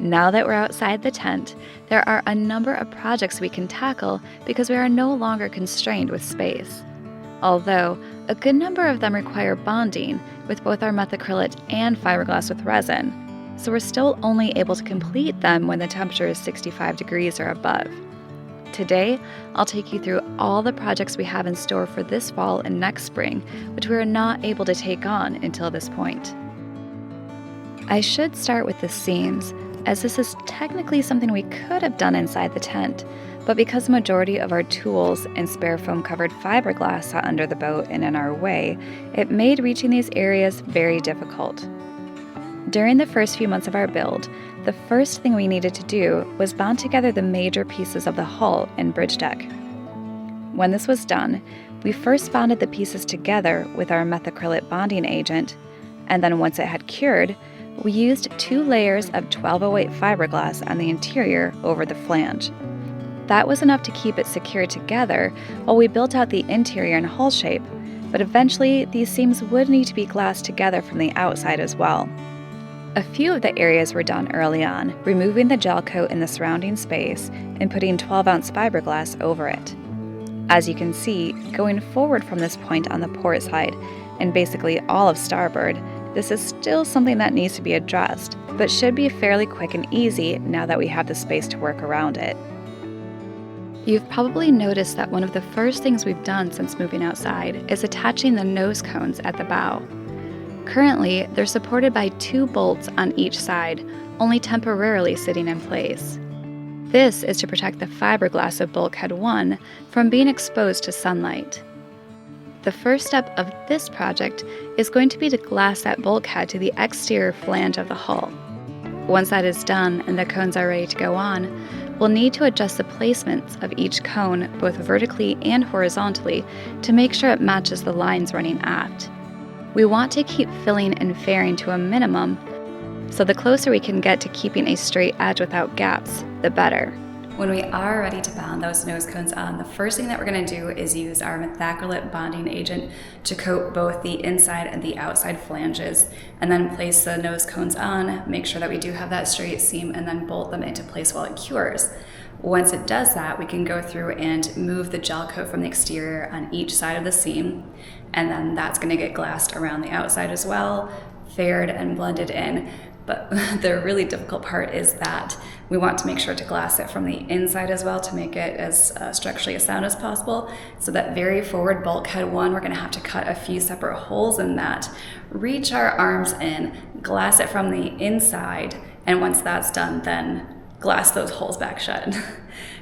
Now that we're outside the tent, there are a number of projects we can tackle because we are no longer constrained with space. Although, a good number of them require bonding with both our methacrylate and fiberglass with resin, so we're still only able to complete them when the temperature is 65 degrees or above. Today, I'll take you through all the projects we have in store for this fall and next spring, which we were not able to take on until this point. I should start with the seams, as this is technically something we could have done inside the tent, but because the majority of our tools and spare foam-covered fiberglass sat under the boat and in our way, it made reaching these areas very difficult. During the first few months of our build, the first thing we needed to do was bond together the major pieces of the hull and bridge deck. When this was done, we first bonded the pieces together with our methacrylate bonding agent, and then once it had cured, we used 2 layers of 1208 fiberglass on the interior over the flange. That was enough to keep it secured together while we built out the interior and hull shape, but eventually these seams would need to be glassed together from the outside as well. A few of the areas were done early on, removing the gel coat in the surrounding space and putting 12-ounce fiberglass over it. As you can see, going forward from this point on the port side, and basically all of starboard, this is still something that needs to be addressed, but should be fairly quick and easy now that we have the space to work around it. You've probably noticed that one of the first things we've done since moving outside is attaching the nose cones at the bow. Currently, they're supported by 2 bolts on each side, only temporarily sitting in place. This is to protect the fiberglass of bulkhead 1 from being exposed to sunlight. The first step of this project is going to be to glass that bulkhead to the exterior flange of the hull. Once that is done and the cones are ready to go on, we'll need to adjust the placements of each cone both vertically and horizontally to make sure it matches the lines running aft. We want to keep filling and fairing to a minimum, so the closer we can get to keeping a straight edge without gaps, the better. When we are ready to bond those nose cones on, the first thing that we're going to do is use our methacrylate bonding agent to coat both the inside and the outside flanges, and then place the nose cones on, make sure that we do have that straight seam, and then bolt them into place while it cures. Once it does that, we can go through and move the gel coat from the exterior on each side of the seam, and then that's going to get glassed around the outside as well, faired and blended in. But the really difficult part is that we want to make sure to glass it from the inside as well to make it as structurally sound as possible. So that very forward bulkhead 1, we're going to have to cut a few separate holes in that, reach our arms in, glass it from the inside, and once that's done, then glass those holes back shut.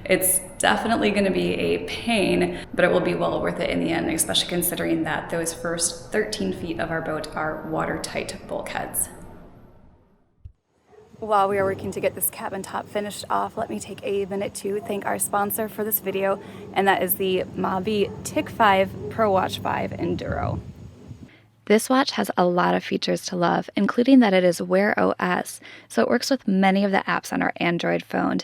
It's definitely going to be a pain, but it will be well worth it in the end, especially considering that those first 13 feet of our boat are watertight bulkheads. While we are working to get this cabin top finished off, let me take a minute to thank our sponsor for this video, and that is the Mobvoi TicWatch Pro Watch 5 Enduro. This watch has a lot of features to love, including that it is Wear OS, so it works with many of the apps on our Android phone,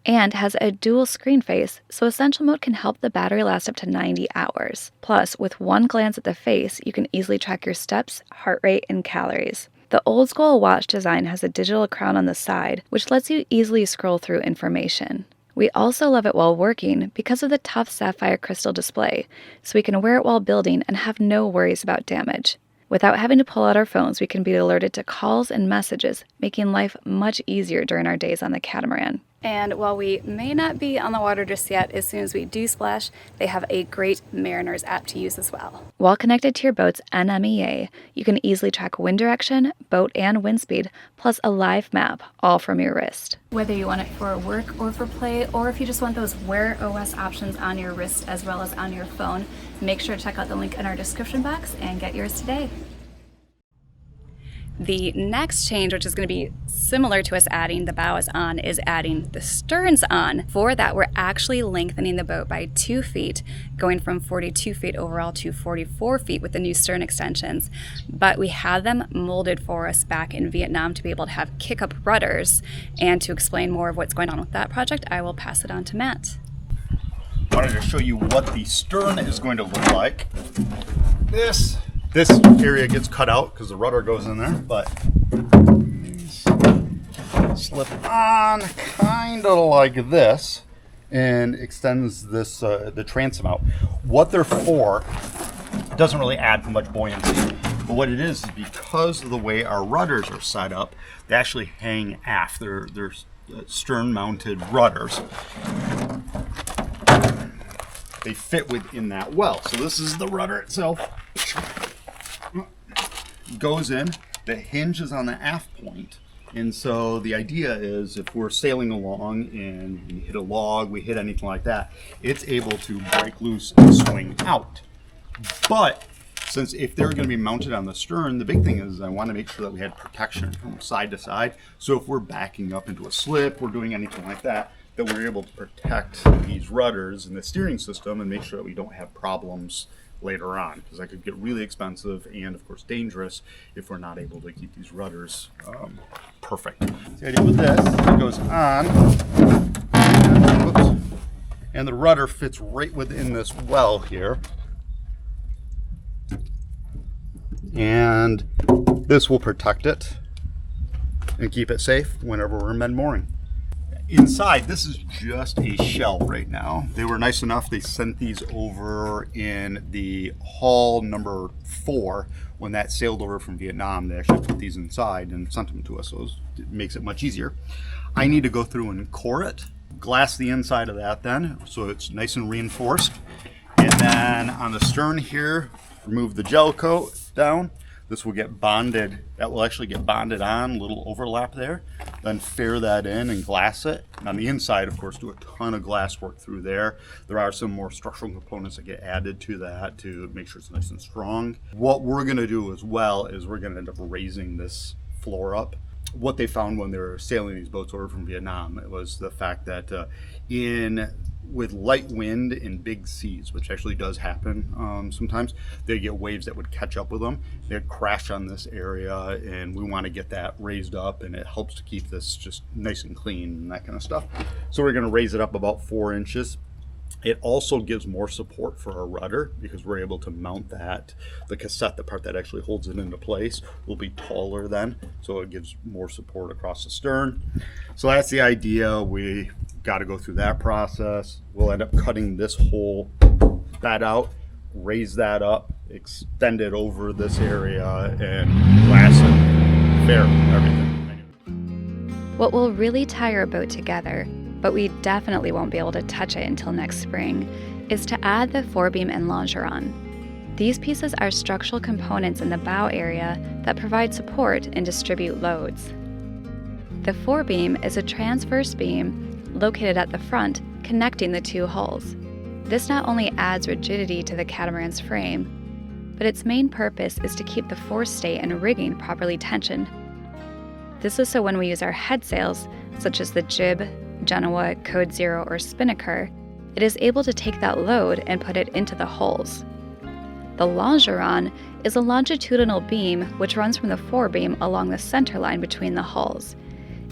and has a dual screen face, so Essential Mode can help the battery last up to 90 hours. Plus, with one glance at the face, you can easily track your steps, heart rate, and calories. The old school watch design has a digital crown on the side, which lets you easily scroll through information. We also love it while working because of the tough sapphire crystal display, so we can wear it while building and have no worries about damage. Without having to pull out our phones, we can be alerted to calls and messages, making life much easier during our days on the catamaran. And while we may not be on the water just yet, as soon as we do splash, they have a great Mariners app to use as well. While connected to your boat's NMEA, you can easily track wind direction, boat and wind speed, plus a live map, all from your wrist. Whether you want it for work or for play, or if you just want those Wear OS options on your wrist as well as on your phone, make sure to check out the link in our description box and get yours today. The next change, which is going to be similar to us adding the bows on, is adding the sterns on. For that, we're actually lengthening the boat by 2 feet, going from 42 feet overall to 44 feet with the new stern extensions. But we had them molded for us back in Vietnam to be able to have kick-up rudders. And to explain more of what's going on with that project, I will pass it on to Matt. I wanted to show you what the stern is going to look like. This area gets cut out because the rudder goes in there, but these slip on kind of like this and extends this the transom out. What they're for doesn't really add much buoyancy, but what it is because of the way our rudders are set up, they actually hang aft. They're stern-mounted rudders. They fit within that well. So this is the rudder itself. Goes in. The hinge is on the aft point. And so the idea is if we're sailing along and we hit a log, we hit anything like that, it's able to break loose and swing out. But since if they're going to be mounted on the stern, the big thing is I want to make sure that we had protection from side to side. So if we're backing up into a slip, we're doing anything like that, that we're able to protect these rudders and the steering system and make sure that we don't have problems later on, because that could get really expensive and of course dangerous if we're not able to keep these rudders perfect. The idea with this, it goes on, and the rudder fits right within this well here, and this will protect it and keep it safe whenever we're mid-mooring. Inside, this is just a shell right now. They were nice enough, they sent these over in the hull number 4 when that sailed over from Vietnam. They actually put these inside and sent them to us, so it makes it much easier. I need to go through and core it, glass the inside of that then, so it's nice and reinforced. And then on the stern here, remove the gel coat down. This will get bonded, that will actually get bonded on, a little overlap there. Then fair that in and glass it. And on the inside, of course, do a ton of glass work through there. There are some more structural components that get added to that to make sure it's nice and strong. What we're gonna do as well is we're gonna end up raising this floor up. What they found when they were sailing these boats over from Vietnam, it was the fact that with light wind and big seas, which actually does happen sometimes, they get waves that would catch up with them. They'd crash on this area, and we want to get that raised up, and it helps to keep this just nice and clean and that kind of stuff. So we're going to raise it up about 4 inches. It also gives more support for our rudder because we're able to mount that. The cassette, the part that actually holds it into place, will be taller then, so it gives more support across the stern. So that's the idea. We got to go through that process. We'll end up cutting this whole bed out, raise that up, extend it over this area, and glass it, fair, everything. What will really tie our boat together, but we definitely won't be able to touch it until next spring, is to add the forebeam and longeron. These pieces are structural components in the bow area that provide support and distribute loads. The forebeam is a transverse beam located at the front, connecting the 2 hulls. This not only adds rigidity to the catamaran's frame, but its main purpose is to keep the forestay and rigging properly tensioned. This is so when we use our head sails, such as the jib, Genoa, Code Zero, or spinnaker, it is able to take that load and put it into the hulls. The longeron is a longitudinal beam which runs from the forebeam along the center line between the hulls.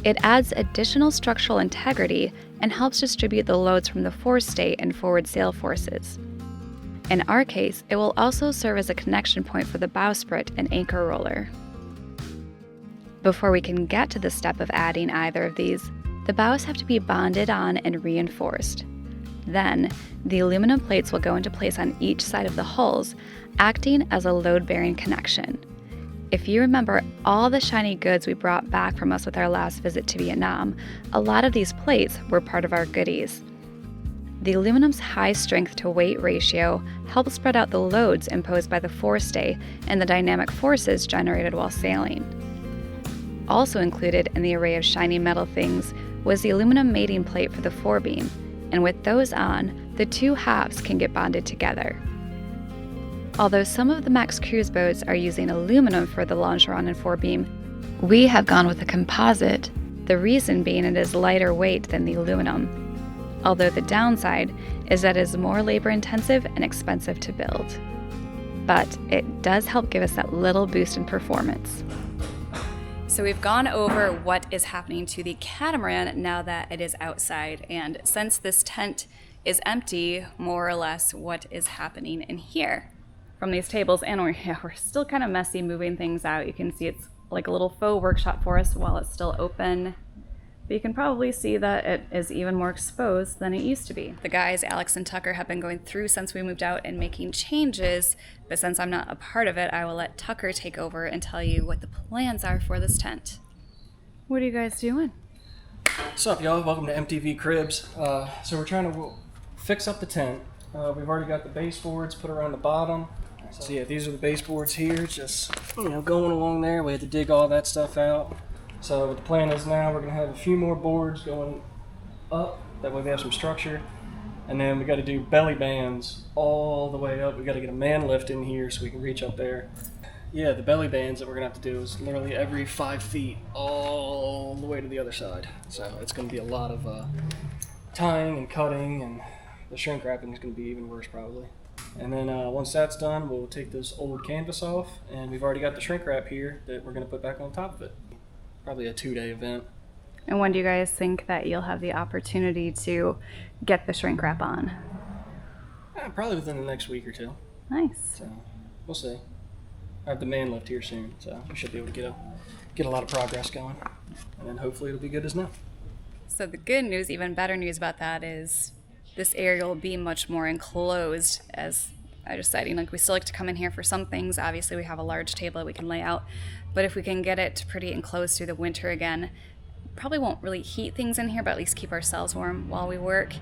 It adds additional structural integrity and helps distribute the loads from the forestay and forward sail forces. In our case, it will also serve as a connection point for the bowsprit and anchor roller. Before we can get to the step of adding either of these, the bows have to be bonded on and reinforced. Then, the aluminum plates will go into place on each side of the hulls, acting as a load-bearing connection. If you remember all the shiny goods we brought back from us with our last visit to Vietnam, a lot of these plates were part of our goodies. The aluminum's high strength to weight ratio helps spread out the loads imposed by the forestay and the dynamic forces generated while sailing. Also included in the array of shiny metal things was the aluminum mating plate for the forebeam, and with those on, the 2 halves can get bonded together. Although some of the Max Cruise boats are using aluminum for the longeron and forebeam, we have gone with a composite, the reason being it is lighter weight than the aluminum. Although the downside is that it is more labor intensive and expensive to build. But it does help give us that little boost in performance. So we've gone over what is happening to the catamaran now that it is outside, and since this tent is empty, more or less what is happening in here. From these tables, and we're still kind of messy moving things out. You can see it's like a little faux workshop for us while it's still open. but you can probably see that it is even more exposed than it used to be. The guys, Alex and Tucker, have been going through since we moved out and making changes, but since I'm not a part of it, I will let Tucker take over and tell you what the plans are for this tent. What are you guys doing? What's up, y'all? Welcome to MTV Cribs. So we're trying to fix up the tent. We've already got the baseboards put around the bottom. So yeah, these are the baseboards here, just going along there. We had to dig all that stuff out. So what the plan is now, we're gonna have a few more boards going up. That way we have some structure. And then we got to do belly bands all the way up. We got to get a man lift in here so we can reach up there. Yeah, the belly bands that we're gonna have to do is literally every 5 feet all the way to the other side. So it's gonna be a lot of tying and cutting, and the shrink wrapping is gonna be even worse probably. And then once that's done, we'll take this old canvas off, and we've already got the shrink wrap here that we're gonna put back on top of it. Probably a 2-day event. And when do you guys think that you'll have the opportunity to get the shrink wrap on? Probably within the next week or two. Nice. So we'll see. I have the man lift here soon, so we should be able to get a lot of progress going, and then hopefully it'll be good as new. So the good news, even better news about that, is this area will be much more enclosed. As I just said, we still like to come in here for some things. Obviously we have a large table that we can lay out, but if we can get it pretty enclosed through the winter again, probably won't really heat things in here, but at least keep ourselves warm while we work.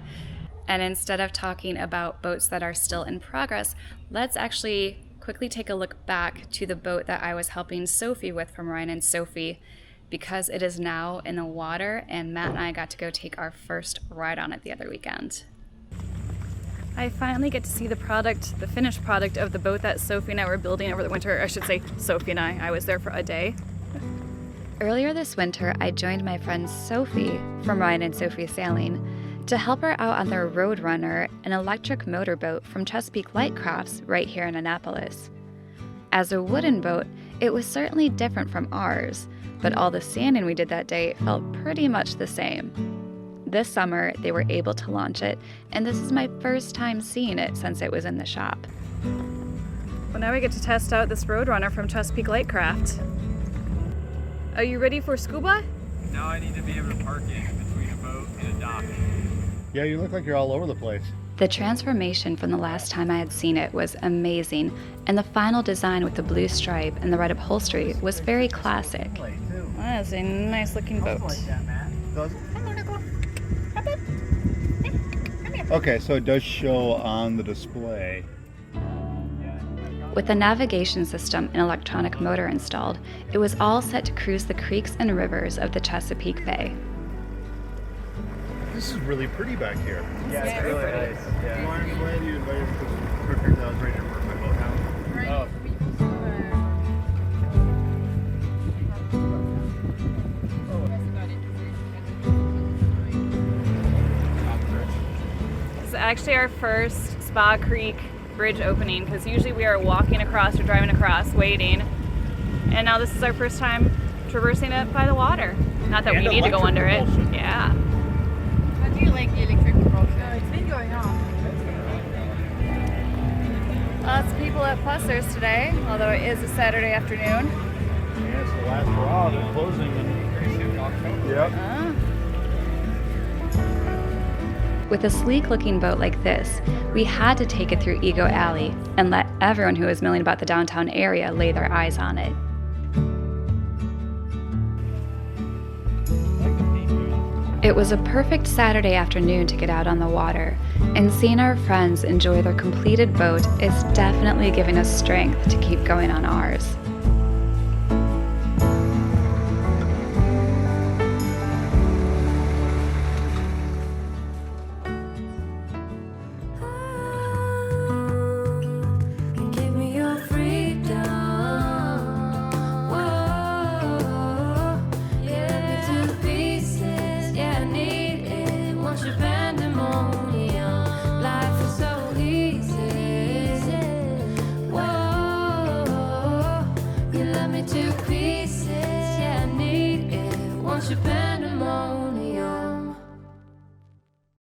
And instead of talking about boats that are still in progress, let's actually quickly take a look back to the boat that I was helping Sophie with from Ryan and Sophie, because it is now in the water, and Matt and I got to go take our first ride on it the other weekend. I finally get to see the finished product of the boat that Sophie and I were building over the winter. I should say Sophie and I was there for a day. Earlier this winter, I joined my friend Sophie from Ryan and Sophie Sailing to help her out on their Roadrunner, an electric motorboat from Chesapeake Light Crafts right here in Annapolis. As a wooden boat, it was certainly different from ours, but all the sanding we did that day felt pretty much the same. This summer, they were able to launch it, and this is my first time seeing it since it was in the shop. Well, now we get to test out this Roadrunner from Chesapeake Light Craft. Are you ready for scuba? Now I need to be able to park it between a boat and a dock. Yeah, you look like you're all over the place. The transformation from the last time I had seen it was amazing, and the final design with the blue stripe and the red upholstery was very classic. That's a nice looking boat. Okay, so it does show on the display. With a navigation system and electronic motor installed, it was all set to cruise the creeks and rivers of the Chesapeake Bay. This is really pretty back here. Yeah, it's really nice. Yeah. You wanted to play? You invited me because perfect. I was ready to work my boat out. Oh. This is actually our first Spa Creek bridge opening, because usually we are walking across or driving across, waiting. And now this is our first time traversing it by the water. Not that we need to go under it. Yeah. How do you like the electric propulsion? It's been going on. Lots of people at Fussers today, although it is a Saturday afternoon. Yeah, it's the last hurrah. They're closing in pretty soon, October. Yep. With a sleek-looking boat like this, we had to take it through Ego Alley and let everyone who was milling about the downtown area lay their eyes on it. It was a perfect Saturday afternoon to get out on the water, and seeing our friends enjoy their completed boat is definitely giving us strength to keep going on ours.